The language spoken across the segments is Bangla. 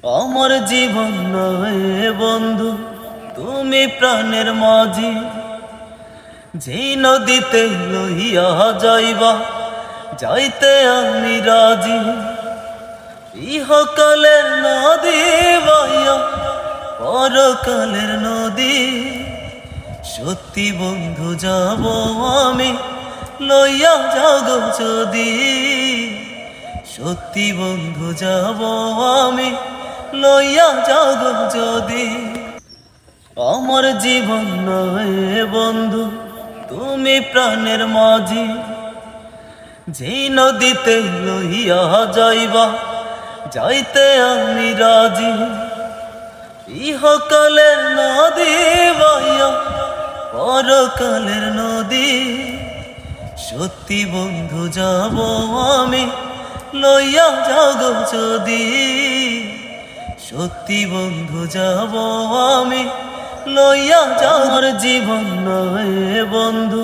আমার জীবন নয় বন্ধু তুমি প্রাণের মাঝি, যে নদীতে লইয়া যাইবা যাইতে আমি রাজি। ইহকালের নদী বাইয়া পরকালের নদী, সত্যি বন্ধু যাব আমি লইয়া যাগ যদি। সত্যি বন্ধু যাব আমি লইয়া যাগ যদি। আমার জীবন নয় বন্ধু তুমি প্রাণের মাঝি, যে নদীতে লইয়া যাইবা যাইতে আমি রাজি। ইহকালের নদী বাইয়া পরকালের নদী, সত্যি বন্ধু যাব আমি লইয়া যাগ যদি। সত্যি বন্ধু যাব আমি লইয়া যাগ। আমার জীবন নয় বন্ধু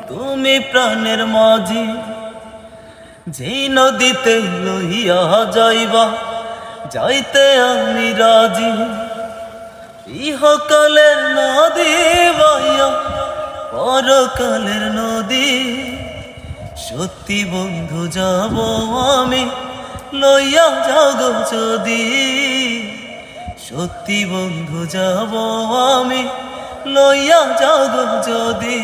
তুমি প্রাণের মাঝি, যে নদীতে লইয়া যাইবা যাইতে আমি রাজি। ইহকালের নদী বাইয়া পরকালের নদী, সত্যি বন্ধু যাব আমি লইয়া যাগ যদি। সত্যি বন্ধু যাব আমি লইয়া যাগ যদি।